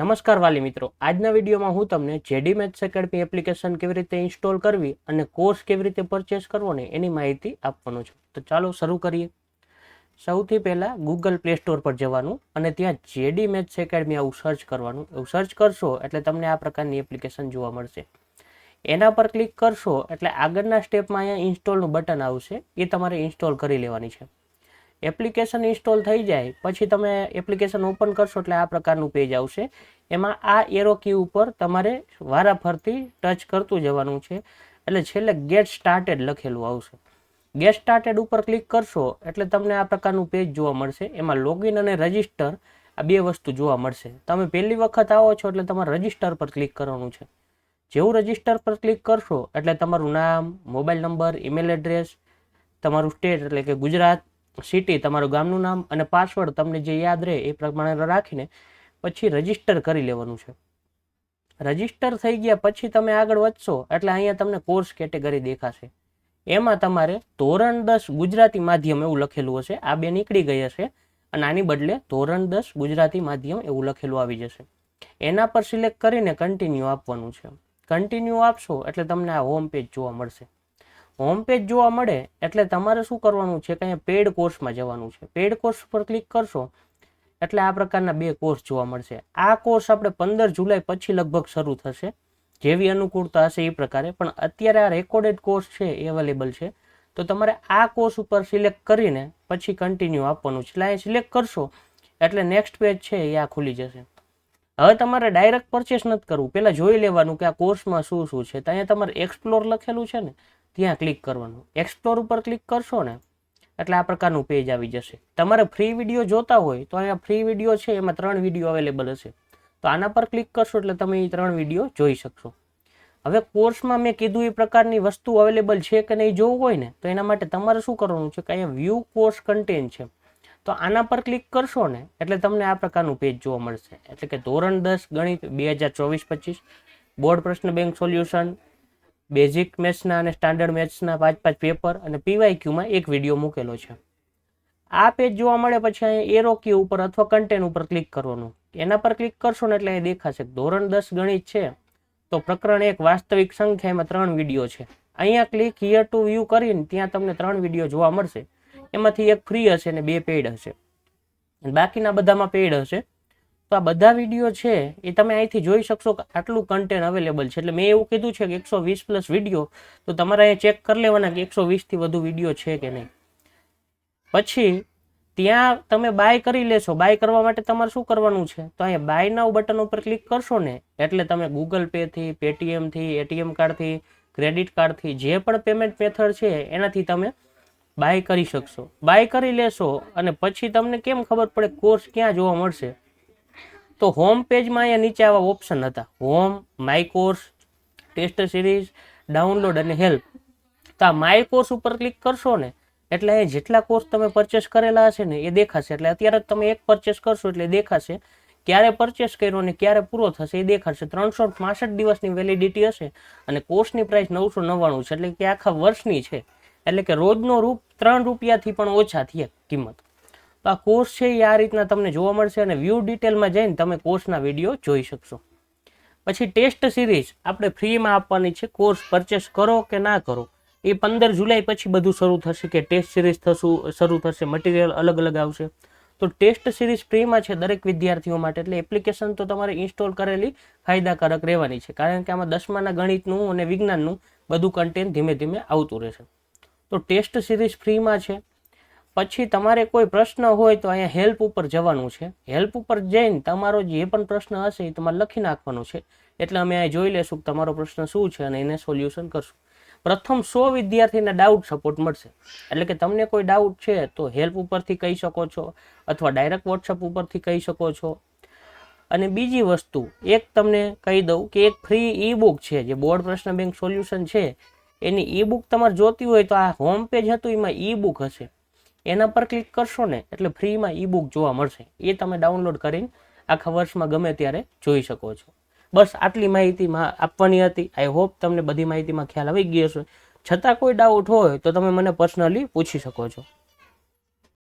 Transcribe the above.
નમસ્કાર વાલી મિત્રો, આજના વિડીયોમાં હું તમને જેડી મેથ્સ એકેડમી એપ્લિકેશન કેવી રીતે ઇન્સ્ટોલ કરવી અને કોર્સ કેવી રીતે પરચેસ કરવો ને એની માહિતી આપવાનો છું. તો ચાલો શરૂ કરીએ. સૌથી પહેલાં ગૂગલ પ્લે સ્ટોર પર જવાનું અને ત્યાં જેડી મેથ્સ એકેડમી આવું સર્ચ કરવાનું. એવું સર્ચ કરશો એટલે તમને આ પ્રકારની એપ્લિકેશન જોવા મળશે. એના પર ક્લિક કરશો એટલે આગળના સ્ટેપમાં અહીંયા ઇન્સ્ટોલનું બટન આવશે, એ તમારે ઇન્સ્ટોલ કરી લેવાની છે. એપ્લિકેશન ઇન્સ્ટોલ થઈ જાય પછી તમે એપ્લિકેશન ઓપન કરશો એટલે આ પ્રકારનું પેજ આવશે. એમાં આ એરો કી ઉપર તમારે વારાફરતી ટચ કરતું જવાનું છે એટલે છેલ્લે ગેટ સ્ટાર્ટેડ લખેલું આવશે. ગેટ સ્ટાર્ટેડ ઉપર ક્લિક કરશો એટલે તમને આ પ્રકારનું પેજ જોવા મળશે. એમાં લોગિન અને રજિસ્ટર આ બે વસ્તુ જોવા મળશે. તમે પહેલી વખત આવો છો એટલે તમારે રજિસ્ટર પર ક્લિક કરવાનું છે. જેવું રજિસ્ટર પર ક્લિક કરશો એટલે તમારું નામ, મોબાઈલ નંબર, ઈમેલ એડ્રેસ, તમારું સ્ટેટ એટલે કે ગુજરાત, સિટી, તમારું ગામનું નામ અને પાસવર્ડ તમને જે યાદ રહે એ પ્રમાણે રાખીને પછી રજિસ્ટર કરી લેવાનું છે. રજિસ્ટર થઈ ગયા પછી તમે આગળ વધશો એટલે અહીંયા તમને કોર્સ કેટેગરી દેખાશે. એમાં તમારે ધોરણ 10 ગુજરાતી માધ્યમ એવું લખેલું હશે. આ બે નીકળી ગઈ હશે અને આની બદલે ધોરણ 10 ગુજરાતી માધ્યમ એવું લખેલું આવી જશે. એના પર સિલેક્ટ કરીને કન્ટિન્યુ આપવાનું છે. કન્ટિન્યુ આપશો એટલે તમને આ હોમ પેજ જોવા મળશે. હોમ પેજ જોવા મળે એટલે તમારે શું કરવાનું છે કે અહીંયા પેડ કોર્સમાં જવાનું છે. પેડ કોર્સ પર ક્લિક કરશો એટલે આ પ્રકારના બે કોર્સ જોવા મળશે. આ કોર્સ આપણે 15 જુલાઈ પછી લગભગ શરૂ થશે, જેવી અનુકૂળતા હશે એ પ્રકારે. પણ અત્યારે આ રેકોર્ડેડ કોર્સ છે એ અવેલેબલ છે. તો તમારે આ કોર્સ ઉપર સિલેક્ટ કરીને પછી કન્ટિન્યુ આપવાનું છે. એટલે અહીં સિલેક્ટ કરશો એટલે નેક્સ્ટ પેજ છે એ આ ખુલી જશે. હવે તમારે ડાયરેક્ટ પરચેસ નથી કરવું, પહેલાં જોઈ લેવાનું કે આ કોર્સમાં શું શું છે. તો અહીંયા તમારે એક્સપ્લોર લખેલું છે ને ત્યાં ક્લિક કરવાનું. એક્સપ્લોર ઉપર ક્લિક કરશો ને એટલે આ પ્રકારનું પેજ આવી જશે. તમારે ફ્રી વિડીયો જોતા હોય તો અહીંયા ફ્રી વિડીયો છે, એમાં 3 વિડીયો અવેલેબલ હશે. તો આના પર ક્લિક કરશો એટલે તમે એ 3 વિડીયો જોઈ શકશો. હવે કોર્સમાં મેં કીધું એ પ્રકારની વસ્તુ અવેલેબલ છે કે નહીં જોવું હોય ને તો એના માટે તમારે શું કરવાનું છે કે અહીંયા વ્યૂ કોર્સ કન્ટેન્ટ છે, તો આના પર ક્લિક કરશો ને એટલે તમને આ પ્રકારનું પેજ જોવા મળશે. એટલે કે ધોરણ 10 ગણિત 2024-25 બોર્ડ પ્રશ્ન બેંક સોલ્યુશન, બેઝિક મેથ્સના અને સ્ટાન્ડર્ડ મેથ્સના 5-5 પેપર અને પીવાયક્યુમાં એક વિડીયો મૂકેલો છે. આ પેજ જોવા મળે પછી અહીંયા એરો કી ઉપર અથવા કન્ટેન્ટ ઉપર ક્લિક કરવાનું. એના પર ક્લિક કરશો ને એટલે અહીં દેખાશે ધોરણ 10 ગણિત છે તો પ્રકરણ 1 વાસ્તવિક સંખ્યામાં 3 વિડીયો છે. અહીંયા ક્લિક હિયર ટુ વ્યૂ કરીને ત્યાં તમને 3 વિડીયો જોવા મળશે. એમાંથી એક ફ્રી હશે અને 2 પેઇડ હશે, બાકીના બધામાં પેઇડ હશે. તો આ બધા વિડીયો છે એ તમે અહીંથી જોઈ શકશો કે આટલું કન્ટેન્ટ અવેલેબલ છે. એટલે મેં એવું કીધું છે કે 120+ વિડીયો, તો તમારે અહીંયા ચેક કરી લેવાના કે 120થી વધુ વિડીયો છે કે નહીં. પછી ત્યાં તમે બાય કરી લેશો. બાય કરવા માટે તમારે શું કરવાનું છે તો અહીંયા બાય નાઉ બટન ઉપર ક્લિક કરશો ને એટલે તમે ગૂગલ પેથી, પેટીએમથી, એટીએમ કાર્ડથી, ક્રેડિટ કાર્ડથી જે પણ પેમેન્ટ મેથડ છે એનાથી તમે બાય કરી શકશો. બાય કરી લેશો અને પછી તમને કેમ ખબર પડે કોર્સ ક્યાં જોવા મળશે, તો હોમ પેજમાં અહીંયા નીચે આવા ઓપ્શન હતા: home, my course, test series, download અને હેલ્પ. તો આ માય કોર્સ ઉપર ક્લિક કરશો ને એટલે અહીંયા જેટલા કોર્સ તમે પરચેસ કરેલા હશે ને એ દેખાશે. એટલે અત્યારે તમે એક પરચેસ કરશો એટલે દેખાશે, ક્યારે પરચેસ કર્યો અને ક્યારે પૂરો થશે એ દેખાશે. 365 દિવસની વેલિડિટી હશે અને કોર્સની પ્રાઇસ 999 છે, એટલે કે આખા વર્ષની છે. એટલે કે રોજનો રૂપ 3 રૂપિયાથી પણ ઓછા થઈ કિંમત. તો આ કોર્સ છે એ આ રીતના તમને જોવા મળશે અને વ્યૂ ડિટેલમાં જઈને તમે કોર્સના વિડીયો જોઈ શકશો. પછી ટેસ્ટ સિરીઝ આપણે ફ્રીમાં આપવાની છે. કોર્સ પરચેસ કરો કે ના કરો એ 15 જુલાઈ પછી બધું શરૂ થશે કે ટેસ્ટ સિરીઝ શરૂ થશે, મટીરિયલ અલગ અલગ આવશે. તો ટેસ્ટ સિરીઝ ફ્રીમાં છે દરેક વિદ્યાર્થીઓ માટે. એટલે એપ્લિકેશન તો તમારે ઇન્સ્ટોલ કરેલી ફાયદાકારક રહેવાની છે, કારણ કે આમાં 10માના ગણિતનું અને વિજ્ઞાનનું બધું કન્ટેન્ટ ધીમે ધીમે આવતું રહેશે. તો ટેસ્ટ સિરીઝ ફ્રીમાં છે. પછી તમારે કોઈ પ્રશ્ન હોય તો અહીંયા હેલ્પ ઉપર જવાનું છે. હેલ્પ ઉપર જઈને તમારો જે પણ પ્રશ્ન હશે એ તમારે લખી નાખવાનો છે. એટલે અમે અહીં જોઈ લેશું કે તમારો પ્રશ્ન શું છે અને એને સોલ્યુશન કરશું. પ્રથમ 100 વિદ્યાર્થીને ડાઉટ સપોર્ટ મળશે. એટલે કે તમને કોઈ ડાઉટ છે તો હેલ્પ ઉપરથી કહી શકો છો અથવા ડાયરેક્ટ વોટ્સઅપ ઉપરથી કહી શકો છો. અને બીજી વસ્તુ એક તમને કહી દઉં કે એક ફ્રી ઈ બુક છે જે બોર્ડ પ્રશ્ન બેંક સોલ્યુશન છે એની ઈ બુક તમારે જોતી હોય તો આ હોમ પેજ હતું એમાં ઈ બુક હશે, એના પર ક્લિક કરશો ને એટલે ફ્રીમાં ઈ બુક જોવા મળશે. એ તમે ડાઉનલોડ કરીને આખા વર્ષમાં ગમે ત્યારે જોઈ શકો છો. બસ આટલી માહિતીમાં આપવાની હતી. આઈ હોપ તમને બધી માહિતીમાં ખ્યાલ આવી ગયો હશે. છતાં કોઈ ડાઉટ હોય તો તમે મને પર્સનલી પૂછી શકો છો.